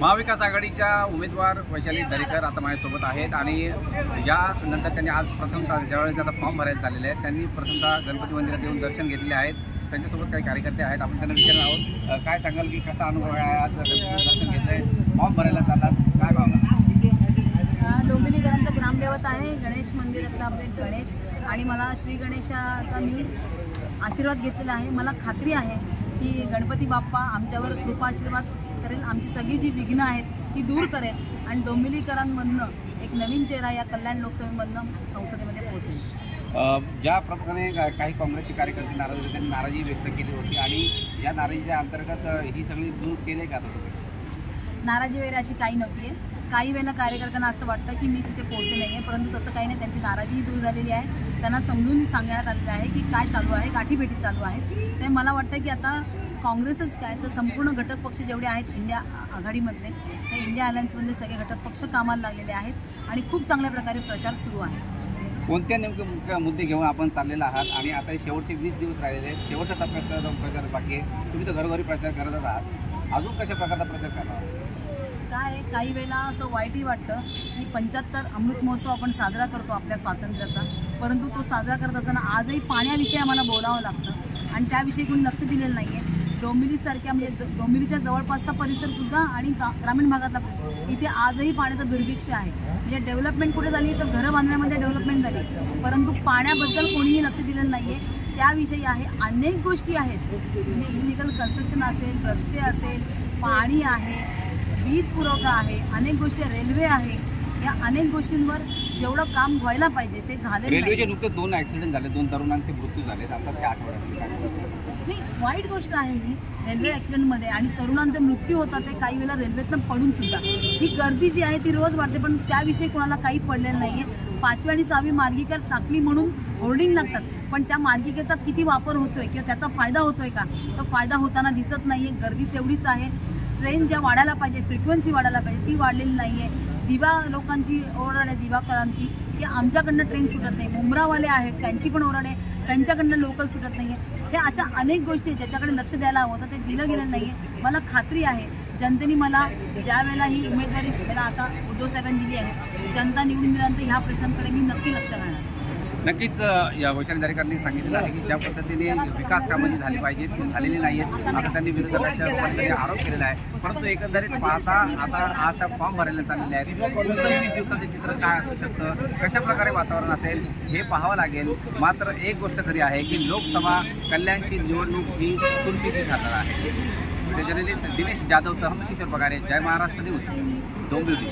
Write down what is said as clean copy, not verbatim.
महाविकास आघाडीच्या उमेदवार वैशाली दरेकर आता माझ्यासोबत आहेत आणि यानंतर त्यांनी आज प्रथमतः ज्यावेळेस आता फॉर्म भरायला झालेले आहेत त्यांनी प्रथमतः गणपती मंदिरात येऊन दर्शन घेतलेले आहेत। त्यांच्यासोबत काही कार्यकर्ते आहेत, आपण त्यांना विचारणार आहोत काय सांगाल की कसा अनुभव आहे आज दर्शन घेतलंय, फॉर्म भरायला चाललात, काय भावना? डोंबिवलीकरांचा ग्रामदेवता आहे गणेश मंदिरातला आपले गणेश आणि मला श्री गणेशाचा मी आशीर्वाद घेतलेला आहे। मला खात्री आहे की गणपती बाप्पा आमच्यावर कृपा आशीर्वाद करेल, आमची सगळी जी विघ्न आहेत ती दूर करेल आणि डोंबिवलीकरांमधनं एक नवीन चेहरा या कल्याण लोकसभेमधनं संसदेमध्ये पोहोचेल। ज्या प्रकारे काही काँग्रेसचे कार्यकर्ते नाराज होते त्यांनी नाराजी व्यक्त केली होती आणि या नाराजीच्या अंतर्गत ही सगळी दूर केले का? नाराजी वगैरे अशी काही नव्हती आहे। काही वेळेला कार्यकर्त्यांना असं वाटतं की मी तिथे पोहोचले नाही आहे, परंतु तसं काही नाही, त्यांची नाराजीही दूर झालेली आहे। त्यांना समजून सांगण्यात आलेलं आहे की काय चालू आहे, गाठीभेटी चालू आहे। ते मला वाटतं की आता काँग्रेसच काय तर संपूर्ण घटक पक्ष जेवढे आहेत इंडिया आघाडीमधले ते इंडिया अलायन्समधले सगळे घटक पक्ष कामाला लागलेले आहेत आणि खूप चांगल्या प्रकारे प्रचार सुरू आहे। कोणत्या नेमके मुद्दे घेऊन आपण चाललेला आहात आणि आता शेवटचे 20 दिवस राहिलेले आहेत, शेवटच्या टप्प्याचा प्रचार बाकी आहे, तुम्ही तर घरोघरी प्रचार करतच आहात, अजून कशा प्रकारचा प्रचार करणार? काय काही वेळेला असं वाईटही वाटतं की 75 अमृत महोत्सव आपण साजरा करतो आपल्या स्वातंत्र्याचा, परंतु तो साजरा करत असताना आजही पाण्याविषयी आम्हाला बोलावं लागतं आणि त्याविषयी कोणी लक्ष दिलेलं नाही आहे। डोंबिवलीसारख्या म्हणजे डोंबिवलीच्या जवळपासचा परिसरसुद्धा आणि ग्रामीण भागातला इथे आजही पाण्याचा दुर्भिक्ष आहे। म्हणजे डेव्हलपमेंट कुठे झाली तर घरं बांधण्यामध्ये डेव्हलपमेंट झाली, परंतु पाण्याबद्दल कोणीही लक्ष दिलेलं नाही आहे। त्याविषयी आहे अनेक गोष्टी आहेत, म्हणजे इलिगल कन्स्ट्रक्शन असेल, रस्ते असेल, पाणी आहे, वीज पुरवठा आहे, अनेक गोष्टी, रेल्वे आहे, या अनेक गोष्टींवर जेवढं काम व्हायला पाहिजे ते झाले। रेल्वेचे नुकते 2 ॲक्सिडेंट झाले, 2 तरुणांचे मृत्यू झाले आता त्या आठवड्यात। नाही, वाईट गोष्ट आहे ही रेल्वे ॲक्सिडेंटमध्ये आणि तरुणांचे मृत्यू होतात ते काही वेळेला रेल्वेतनं पडून सुद्धा। ही गर्दी जी आहे ती रोज वाढते, पण त्याविषयी कोणाला काही पडलेलं नाही आहे। 5वी आणि 6वी मार्गिका टाकली म्हणून होर्डिंग लागतात, पण त्या मार्गिकेचा किती वापर होतोय किंवा त्याचा फायदा होतोय का, तो फायदा होताना दिसत नाही आहे। गर्दी तेवढीच आहे, ट्रेन ज्या वाढायला पाहिजे, फ्रिक्वेन्सी वाढायला पाहिजे ती वाढलेली नाही आहे। दिवा लोकांची ओरड आहे दिवाकरांची की आमच्याकडनं ट्रेन सुटत नाही, मुंब्रावाले आहेत त्यांची पण ओरड आहे, त्यांच्याकडनं लोकल सुटत नाही आहे। हे अशा अनेक गोष्टी आहेत ज्याच्याकडे लक्ष द्यायला हवं होतं, ते दिलं गेलं नाही आहे। मला खात्री आहे जनतेने मला ज्या वेळेला ही उमेदवारी मला आता उद्धव साहेबांनी दिली आहे, जनता निवडून दिल्यानंतर ह्या प्रश्नांकडे मी नक्की लक्ष घालणार। नक्कीच या वैशाली दरेकरांनी सांगितलेलं आहे की ज्या पद्धतीने विकास कामं जी झाली पाहिजे ती झालेली नाही आहेत, आता त्यांनी विरोधकांच्या लोकांनी आरोप केलेला आहे। परंतु एकंदरीत पाहता आता आज त्या फॉर्म भरायला चाललेले आहेत, पुढचं 20 दिवसाचे चित्र काय असू शकतं, कशा प्रकारे वातावरण असेल हे पाहावं लागेल। मात्र एक गोष्ट खरी आहे की लोकसभा कल्याणची निवडणूक ही चुरशीची ठरणार आहे। व्हिडिओ जर्नलिस्ट दिनेश जाधवसह किशोर पगारे, जय महाराष्ट्र न्यूज, डोंबिवली।